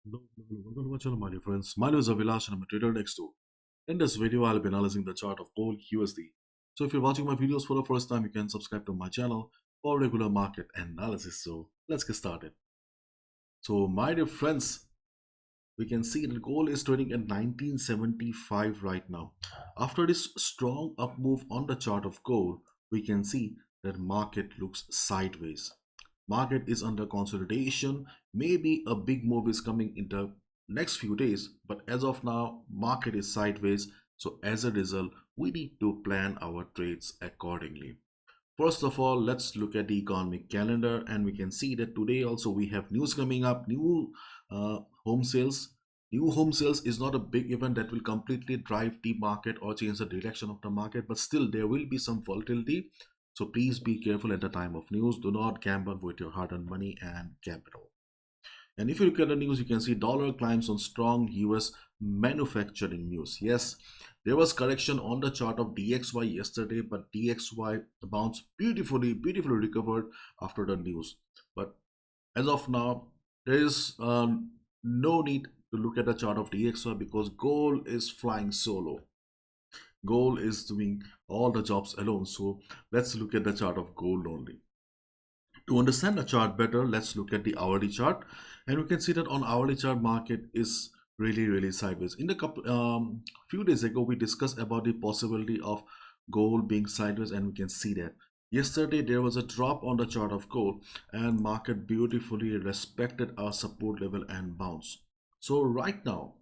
Hello, welcome to my channel, my dear friends. My name is Avilash and I'm a trader at X2. In this video, I'll be analyzing the chart of gold USD. So if you're watching my videos for the first time, you can subscribe to my channel for regular market analysis. So let's get started. So my dear friends, we can see that gold is trading at 1975 right now. After this strong up move on the chart of gold, we can see that market looks sideways. Market is under consolidation. Maybe a big move is coming in the next few days, but as of now market is sideways. So as a result, we need to plan our trades accordingly. First of all, let's look at the economic calendar, and we can see that today also we have news coming up. Home sales. New home sales is not a big event that will completely drive the market or change the direction of the market, but still there will be some volatility. So please be careful at the time of news. Do not gamble with your hard-earned money and capital. And if you look at the news, you can see dollar climbs on strong US manufacturing news. Yes, there was correction on the chart of DXY yesterday, but DXY bounced beautifully recovered after the news. But as of now, there is no need to look at the chart of DXY because gold is flying solo. Gold is doing all the jobs alone. So let's look at the chart of gold only. To understand the chart better, let's look at the hourly chart, and we can see that on hourly chart market is really sideways. In the few days ago, we discussed about the possibility of gold being sideways, and we can see that yesterday there was a drop on the chart of gold, and market beautifully respected our support level and bounce. So right now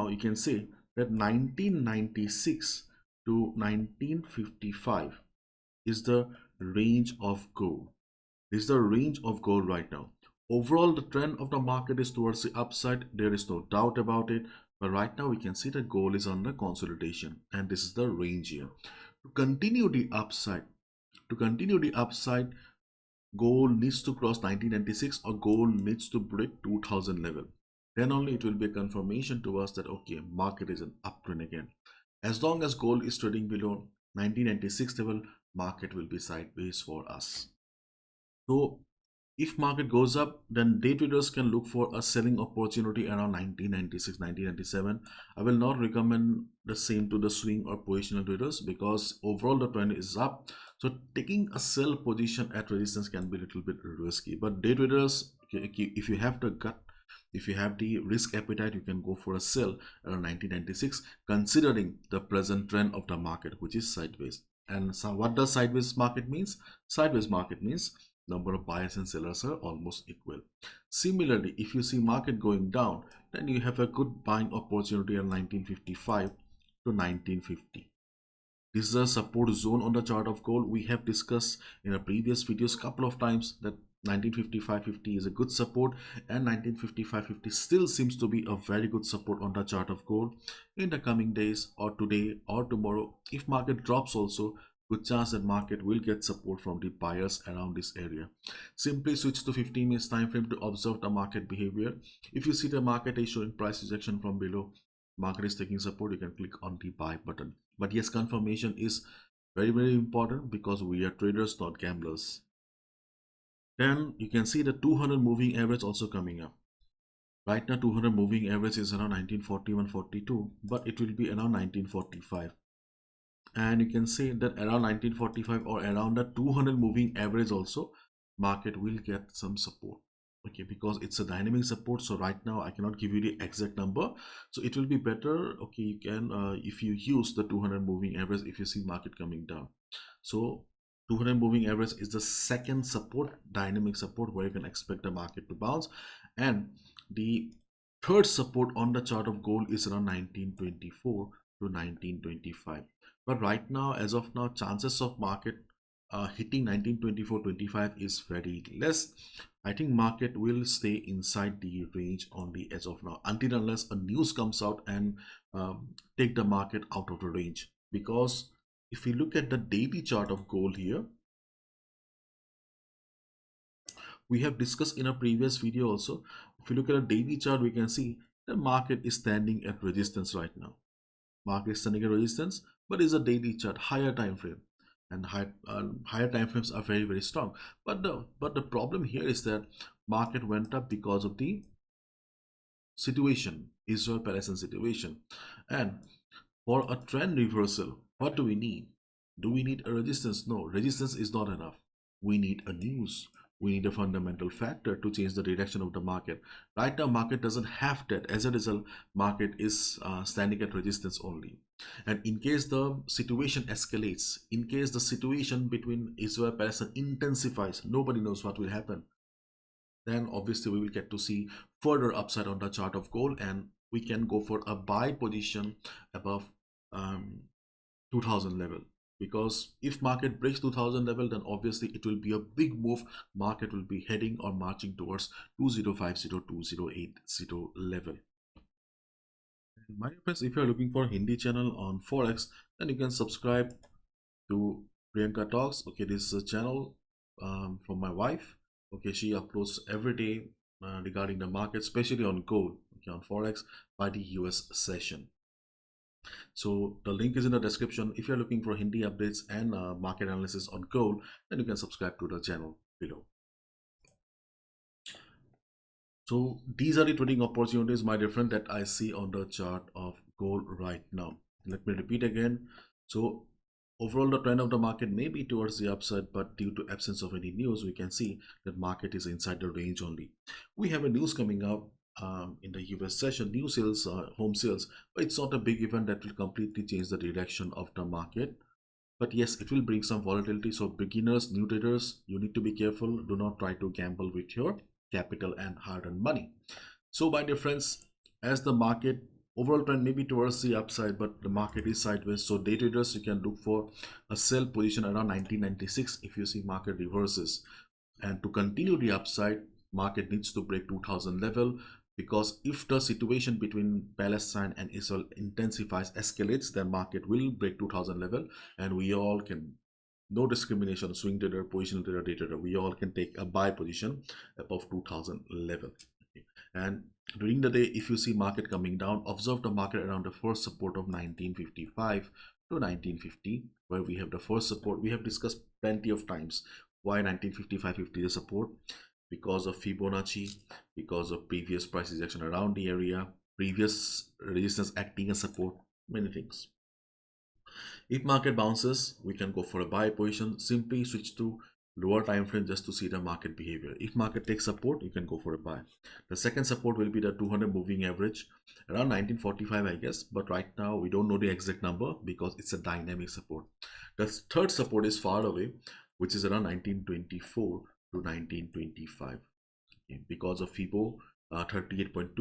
you can see that 1996 to 1955 is the range of gold. This is the range of gold right now. Overall, the trend of the market is towards the upside. There is no doubt about it. But right now, we can see that gold is under consolidation, and this is the range here. To continue the upside, gold needs to cross 1996 or gold needs to break 2000 level. Then only it will be a confirmation to us that okay, market is an uptrend again. As long as gold is trading below 1996 level, market will be sideways for us. So if market goes up, then day traders can look for a selling opportunity around 1996, 1997. I will not recommend the same to the swing or positional traders because overall the trend is up. So taking a sell position at resistance can be a little bit risky. But day traders, if you have the gut, if you have the risk appetite, you can go for a sell around 1996, considering the present trend of the market, which is sideways. And so what does sideways market means? Sideways market means number of buyers and sellers are almost equal. Similarly, if you see market going down, then you have a good buying opportunity in 1955 to 1950. This is a support zone on the chart of gold. We have discussed in a previous videos couple of times that 1955.50 is a good support, and 1955.50 still seems to be a very good support on the chart of gold. In the coming days or today or tomorrow, if market drops also, good chance that market will get support from the buyers around this area. Simply switch to 15 minutes time frame to observe the market behavior. If you see the market is showing price rejection from below, market is taking support, you can click on the buy button. But yes, confirmation is very important because we are traders, not gamblers. Then you can see the 200 moving average also coming up. Right now 200 moving average is around 1941-42, but it will be around 1945. And you can say that around 1945 or around the 200 moving average also market will get some support. Okay, because it's a dynamic support, so right now I cannot give you the exact number. So it will be better, okay, you can if you use the 200 moving average if you see market coming down. So 200 moving average is the second support, dynamic support, where you can expect the market to bounce. And the third support on the chart of gold is around 1924 to 1925. But right now, as of now, chances of market hitting 1924-25 is very less. I think market will stay inside the range only as of now, until unless a news comes out and take the market out of the range. Because if we look at the daily chart of gold here, we have discussed in a previous video also. If you look at a daily chart, we can see the market is standing at resistance right now. Market is standing at resistance, but is a daily chart, higher time frame, and higher time frames are very strong. But the problem here is that Market went up because of the situation, Israel-Palestine situation. And for a trend reversal, what do we need? Do we need a resistance? No, resistance is not enough. We need a news. We need a fundamental factor to change the direction of the market. Right now, market doesn't have that. As a result, market is standing at resistance only. And in case the situation escalates, in case the situation between Israel and Palestine intensifies, nobody knows what will happen. Then obviously we will get to see further upside on the chart of gold, and we can go for a buy position above 2000 level. Because if market breaks 2000 level, then obviously it will be a big move. Market will be heading or marching towards 2050 2080 level. My friends, if you are looking for Hindi channel on Forex, then you can subscribe to Priyanka Talks. Okay, this is a channel from my wife. Okay, she uploads every day regarding the market, especially on gold, okay, on Forex by the US session. So the link is in the description. If you're looking for Hindi updates and market analysis on gold, then you can subscribe to the channel below. So these are the trading opportunities, my dear friend, that I see on the chart of gold right now. Let me repeat again. So overall, the trend of the market may be towards the upside, but due to absence of any news, we can see that market is inside the range only. We have a news coming up in the US session, new sales, home sales, but it's not a big event that will completely change the direction of the market. But yes, it will bring some volatility. So beginners, new traders, you need to be careful. Do not try to gamble with your capital and hard-earned money. So my dear friends, as the market overall trend may be towards the upside, but the market is sideways, so day traders, you can look for a sell position around 1996 if you see market reverses. And to continue the upside, market needs to break 2000 level, because if the situation between Palestine and Israel intensifies, escalates, then market will break 2000 level, and we all can, no discrimination, swing trader, positional trader, day trader, we all can take a buy position above 2000 level. Okay. And during the day, if you see market coming down, observe the market around the first support of 1955 to 1950, where we have the first support. We have discussed plenty of times why 1955-50 is support, because of Fibonacci, because of previous price rejection around the area, previous resistance acting as support, many things. If market bounces, we can go for a buy position. Simply switch to lower time frame just to see the market behavior. If market takes support, you can go for a buy. The second support will be the 200 moving average around 1945, I guess, but right now we don't know the exact number because it's a dynamic support. The third support is far away, which is around 1924 to 1925, okay, because of FIBO 38.2%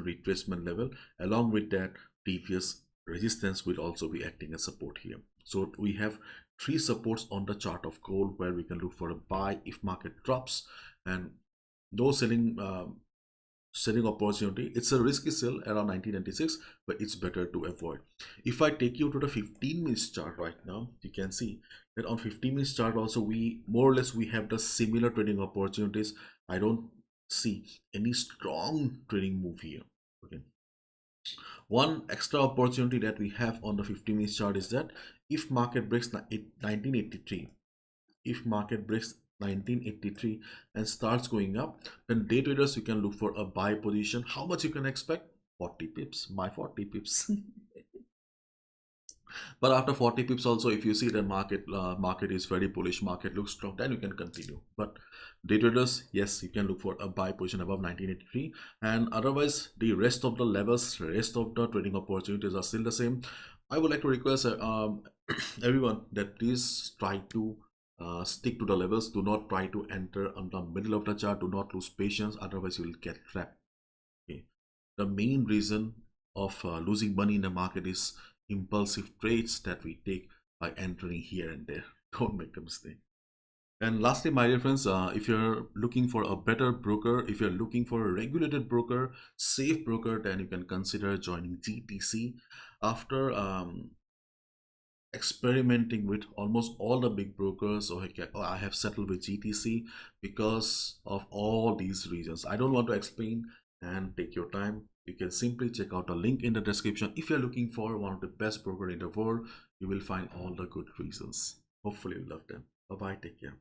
retracement level. Along with that, previous resistance will also be acting as support here. So we have three supports on the chart of gold where we can look for a buy if market drops, and no selling opportunity. It's a risky sell around 1996, but it's better to avoid. If I take you to the 15 minutes chart right now, you can see that on 15 minutes chart also we more or less we have the similar trading opportunities. I don't see any strong trading move here. Okay, one extra opportunity that we have on the 15 minutes chart is that if market breaks 1983, if market breaks 1983 and starts going up, then day traders, you can look for a buy position. How much you can expect? 40 pips, my 40 pips. But after 40 pips also, if you see the market is very bullish, market looks strong, then you can continue. But day traders, yes, you can look for a buy position above 1983, and otherwise the rest of the levels, rest of the trading opportunities are still the same. I would like to request everyone that please try to stick to the levels. Do not try to enter on the middle of the chart. Do not lose patience, otherwise you will get trapped. Okay, the main reason of losing money in the market is impulsive trades that we take by entering here and there. Don't make a mistake. And lastly, my dear friends, if you're looking for a better broker, if you're looking for a regulated broker, safe broker, then you can consider joining GTC. After experimenting with almost all the big brokers, or I have settled with GTC because of all these reasons. I don't want to explain, and take your time. You can simply check out the link in the description. If you're looking for one of the best broker in the world, you will find all the good reasons. Hopefully you love them. Bye bye, take care.